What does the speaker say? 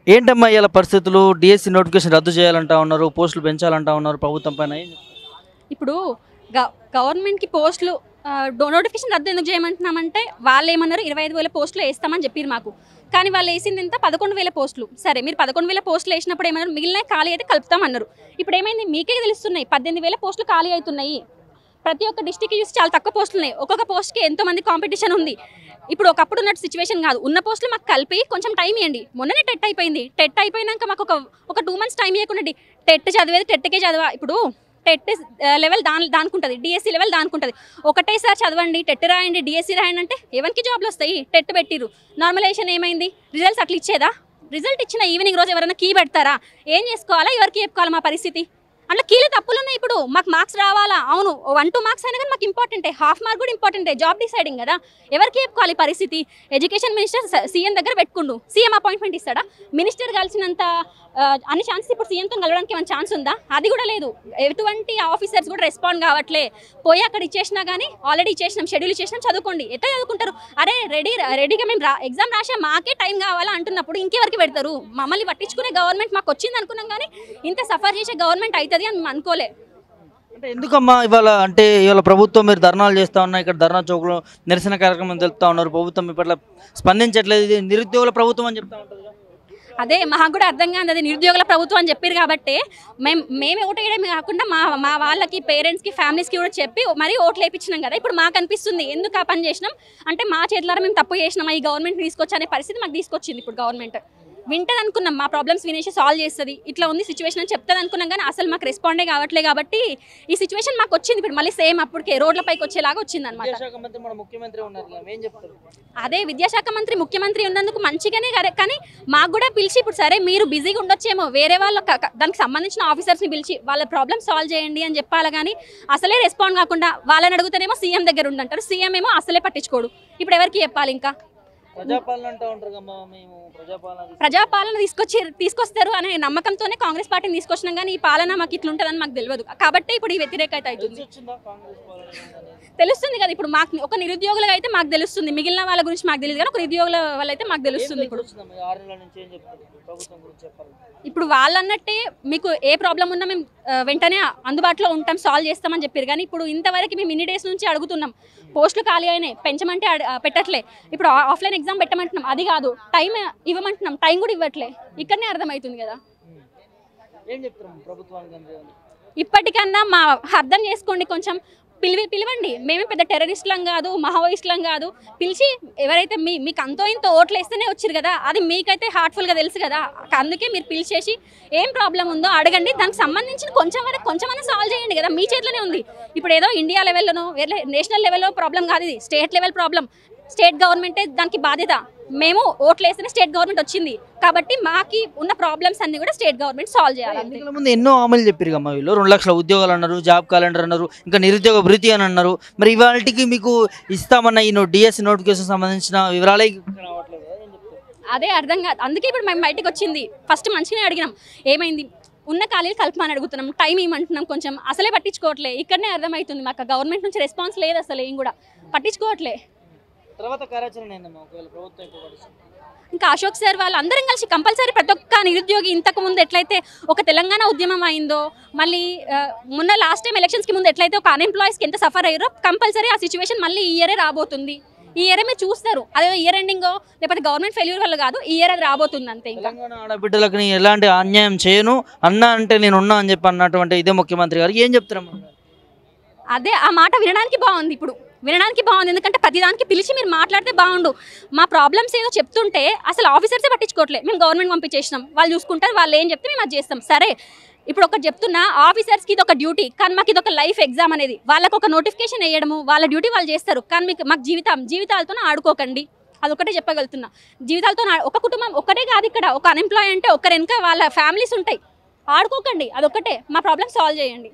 ఏంటమ్మా ఇలా పరిస్థితులు? డిఎస్సి నోటిఫికేషన్ రద్దు చేయాలంటా ఉన్నారు, పోస్టులు పెంచాలంటా ఉన్నారు ప్రభుత్వం పైన. ఇప్పుడు గవర్నమెంట్కి పోస్టులు నోటిఫికేషన్ రద్దు ఎందుకు చేయమంటున్నామంటే వాళ్ళు ఏమన్నారు 25,000 పోస్టులు వేస్తామని చెప్పారు మాకు. కానీ వాళ్ళు వేసింది ఎంత 11,000 పోస్టులు. సరే మీరు 11,000 పోస్టులు వేసినప్పుడు ఏమన్నారు మిగిలిన ఖాళీ అయితే కలుపుతామన్నారు. ఇప్పుడు ఏమైంది మీకే తెలుస్తున్నాయి 18,000 పోస్టులు ఖాళీ అవుతున్నాయి. ప్రతి ఒక్క డిస్టిక్కి చూసి చాలా తక్కువ పోస్టులు ఉన్నాయి. ఒక్కొక్క పోస్ట్కి ఎంతోమంది కాంపిటీషన్ ఉంది. ఇప్పుడు ఒకప్పుడు ఉన్నట్టు సిచ్యువేషన్ కాదు. ఉన్న పోస్టులు మాకు కలిపి కొంచెం టైం ఇవ్వండి. మొన్ననే టెట్ అయిపోయింది. టెట్ అయిపోయినాక మాకు ఒక 2 months టైం ఇవ్వకుండా టెట్ చదివేది టెట్కే చదవా. ఇప్పుడు టెట్ లెవెల్ దానికి ఉంటుంది, డిఎస్సి లెవెల్ దానికి ఉంటుంది. ఒకటేసారి చదవండి, టెట్ రాయండి, డిఎస్సి రాయండి అంటే ఎవరికి జాబ్లు వస్తాయి? టెట్ పెట్టిరు. నార్మలైజేషన్ ఏమైంది? రిజల్ట్స్ అట్లా ఇచ్చేదా? రిజల్ట్ ఇచ్చిన ఈవినింగ్ రోజు ఎవరైనా కీ పెడతారా? ఏం చేసుకోవాలా? ఎవరికి చెప్పుకోవాలా మా పరిస్థితి? అట్లా కీలో తప్పులు ఉన్నాయి. ఇప్పుడు మాకు మార్క్స్ రావాలా? అవును 1-2 మార్క్స్ అయినా కానీ మాకు ఇంపార్టెంటే, హాఫ్ మార్క్ కూడా ఇంపార్టెంటే. జాబ్ డిసైడింగ్ కదా. ఎవరికి చెప్పుకోవాలి పరిస్థితి? ఎడ్యుకేషన్ మినిస్టర్ సీఎం దగ్గర పెట్టుకుండు, సీఎం అపాయింట్మెంట్ ఇస్తాడా? మినిస్టర్ కలిసినంత అన్ని ఛాన్సెస్ ఇప్పుడు సీఎంతో కలవడానికి ఏమైనా ఛాన్స్ ఉందా? అది కూడా లేదు. ఎటువంటి ఆఫీసర్స్ కూడా రెస్పాండ్ కావట్లే. పోయి అక్కడ ఇచ్చేసినా కానీ ఆల్రెడీ ఇచ్చేసినాం, షెడ్యూల్ ఇచ్చేసినాం, చదువుకోండి. ఎట్లా చదువుకుంటారు? అరే రెడీగా మేము ఎగ్జామ్ రాసా మాకే టైం కావాలా అంటున్నప్పుడు ఇంకెవరికి పెడతారు? మమ్మల్ని పట్టించుకునే గవర్నమెంట్ మాకు వచ్చింది అనుకున్నాం కానీ ఇంత సఫర్ చేసే గవర్నమెంట్ అవుతుంది అని మేము అనుకోలే. అంటే ఎందుకమ్మా ఇవాళ ప్రభుత్వం మీరు ధర్నాలు చేస్తూ ఉన్నా, ఇక్కడ ధర్నా చౌక్లో నిరసన కార్యక్రమం తెలుపుతా ఉన్నారు, ప్రభుత్వం ఇప్పట్లో స్పందించట్లేదు, ఇది నిరుద్యోగుల ప్రభుత్వం అని చెప్తా ఉంటుంది. అదే మాకు కూడా అర్థం కాదు. అది నిరుద్యోగుల ప్రభుత్వం అని చెప్పారు కాబట్టి మేమే ఓటు వేయడమే కాకుండా మా వాళ్ళకి, పేరెంట్స్కి, ఫ్యామిలీస్కి కూడా చెప్పి మరీ ఓట్లు వేయించినాం కదా. ఇప్పుడు మాకు అనిపిస్తుంది ఎందుకు ఆ పని చేసినాం అంటే మా చేతులారా మేము తప్పు చేసినాం, ఈ గవర్నమెంట్ తీసుకొచ్చా అనే పరిస్థితి మాకు తీసుకొచ్చింది. ఇప్పుడు గవర్నమెంట్ వింటది అనుకున్నాం, మా ప్రాబ్లమ్స్ వినేసి సాల్వ్ చేస్తుంది, ఇట్లా ఉంది సిచ్యువేషన్ అని చెప్తుంది అనుకున్నాం కానీ అసలు మాకు రెస్పాండే కావట్లేదు. కాబట్టి ఈ సిచ్యువేషన్ మాకు వచ్చింది ఇప్పుడు మళ్ళీ సేమ్ అప్పటికే రోడ్లపైకి వచ్చేలాగా వచ్చింది అనమాట. అదే విద్యాశాఖ మంత్రి, ముఖ్యమంత్రి ఉన్నందుకు మంచిగానే, కానీ మాకు కూడా పిలిచి ఇప్పుడు సరే మీరు బిజీగా ఉండొచ్చేమో, వేరే వాళ్ళ దానికి సంబంధించిన ఆఫీసర్స్ని పిలిచి వాళ్ళ ప్రాబ్లమ్ సాల్వ్ చేయండి అని చెప్పాలి. కానీ అసలే రెస్పాండ్ కాకుండా వాళ్ళని అడుగుతానేమో సీఎం దగ్గర ఉండంటారు, సీఎం ఏమో అసలే పట్టించుకోడు. ఇప్పుడు ఎవరికి చెప్పాలి? ఇంకా ప్రజాపాలన తీసుకొస్తారు అనే నమ్మకంతోనే కాంగ్రెస్ పార్టీని తీసుకొచ్చినాం కానీ ఈ పాలన మాకు ఇట్లా ఉంటుందని మాకు తెలియదు. కాబట్టి ఇప్పుడు ఈ వ్యతిరేకత అవుతుంది. తెలుస్తుంది కదా ఇప్పుడు మాకు ఒక నిరుద్యోగులుగా అయితే మాకు తెలుస్తుంది, మిగిలిన వాళ్ళ గురించి మాకు తెలియదు కానీ ఒక నిరుద్యోగుల వాళ్ళ అయితే మాకు తెలుస్తుంది. ఇప్పుడు వాళ్ళు అన్నట్టే మీకు ఏ ప్రాబ్లం ఉన్నా మేము వెంటనే అందుబాటులో ఉంటాం, సాల్వ్ చేస్తామని చెప్పారు. కానీ ఇప్పుడు ఇంతవరకు మేము ఇన్ని డేస్ నుంచి అడుగుతున్నాం, పోస్టులు ఖాళీ అయినాయి, పెంచమంటే పెట్టట్లే. ఇప్పుడు ఆఫ్లైన్ ఎగ్జామ్ పెట్టమంటున్నాం, అది కాదు టైం ఇవ్వమంటున్నాం, టైం కూడా ఇవ్వట్లే. ఇక్కడనే అర్థమవుతుంది కదా. ఇప్పటికన్నా మా అర్థం చేసుకోండి, కొంచెం పిలవండి. మేమే పెద్ద టెర్రరిస్టులం కాదు, మావోయిస్టులం కాదు. పిలిచి ఎవరైతే మీకు అంతో ఇంతో ఓట్లు వేస్తేనే వచ్చారు కదా, అది మీకైతే హార్ట్ఫుల్గా తెలుసు కదా. అందుకే మీరు పిలిచేసి ఏం ప్రాబ్లం ఉందో అడగండి, దానికి సంబంధించిన కొంచెమన్నా సాల్వ్ చేయండి కదా. మీ చేతిలోనే ఉంది. ఇప్పుడు ఏదో ఇండియా లెవెల్లోనో నేషనల్ లెవెల్లో ప్రాబ్లం కాదు, ఇది స్టేట్ లెవెల్ ప్రాబ్లం. స్టేట్ గవర్నమెంటే దానికి బాధ్యత. మేము ఓట్లు వేస్తేనే స్టేట్ గవర్నమెంట్ వచ్చింది కాబట్టి మాకి ఉన్న ప్రాబ్లమ్స్ అన్ని కూడా స్టేట్ గవర్నమెంట్ సాల్వ్ చేయాలి. ముందు ఎన్నో హామీలు చెప్పారు అమ్మా వీళ్ళు, 2 లక్షల ఉద్యోగాలు అన్నారు, జాబ్ క్యాలెండర్ అన్నారు, ఇంకా నిరుద్యోగ భృతి అని అన్నారు. మరి ఇవాళకి మీకు ఇస్తామన్న ఈ డిఎస్సి నోటిఫికేషన్ సంబంధించిన వివరాలే రావట్లేదు. అదే అర్థం కాదు, అందుకే ఇప్పుడు మేము బయటకు వచ్చింది. ఫస్ట్ మంచిగానే అడిగినాం, ఏమైంది ఉన్న ఖాళీలు కల్పమని అడుగుతున్నాం, టైం ఏమంటున్నాం, కొంచెం అసలే పట్టించుకోవట్లే. ఇక్కడనే అర్థమవుతుంది మాకు గవర్నమెంట్ నుంచి రెస్పాన్స్ లేదు, అసలు ఏం కూడా పట్టించుకోవట్లే. ఇంకా అశోక్ సార్ వాళ్ళు అందరం కలిసి కంపల్సరీ ప్రతి ఒక్క నిరుద్యోగి ఇంతకు ముందు ఎట్లయితే ఒక తెలంగాణ ఉద్యమం అయిందో, మళ్ళీ మొన్న లాస్ట్ టైం ఎలక్షన్స్కి ముందు ఎట్లయితే ఒక అన్ఎంప్లాయీస్కి ఎంత సఫర్ అయ్యారో కంపల్సరీ ఆ సిచ్యువేషన్ మళ్ళీ ఈ ఇయరే రాబోతుంది. ఈ ఇయరే మీరు చూస్తారు, అదే ఇయర్ ఎండింగో లేకపోతే గవర్నమెంట్ ఫెయిల్యూర్ వల్ల కాదు, ఈ ఇయర్ అది రాబోతుంది అంతే. ఇంకా ఆడబిడ్డలకు నేను ఎలాంటి అన్యాయం చేయను, అన్నా అంటే నేను ఉన్నా అని చెప్పి అన్నటువంటి ఇదే ముఖ్యమంత్రి గారు ఏం చెప్తారమ్మా? అదే ఆ మాట వినడానికి బాగుంది, ఇప్పుడు వినడానికి బాగుంది. ఎందుకంటే ప్రతిదానికి పిలిచి మీరు మాట్లాడితే బాగుండు. మా ప్రాబ్లమ్స్ ఏదో చెప్తుంటే అసలు ఆఫీసర్సే పట్టించుకోవట్లేదు. మేము గవర్నమెంట్ పంపించేసినాం, వాళ్ళు చూసుకుంటారు, వాళ్ళు ఏం చెప్తే మేము అది చేస్తాం. సరే ఇప్పుడు ఒకటి చెప్తున్నా, ఆఫీసర్స్కి ఇది ఒక డ్యూటీ, కానీ మాకు ఇది ఒక లైఫ్ ఎగ్జామ్ అనేది. వాళ్ళకు ఒక నోటిఫికేషన్ వేయడము, వాళ్ళ డ్యూటీ వాళ్ళు చేస్తారు, కానీ మాకు జీవితాలతో ఆడుకోకండి, అదొకటే చెప్పగలుగుతున్నా. జీవితాలతో ఒక కుటుంబం ఒక్కటే కాదు, ఇక్కడ ఒక అన్ఎంప్లాయ్ అంటే ఒకరి వెనుక వాళ్ళ ఫ్యామిలీస్ ఉంటాయి, ఆడుకోకండి, అదొక్కటే. మా ప్రాబ్లమ్ సాల్వ్ చేయండి.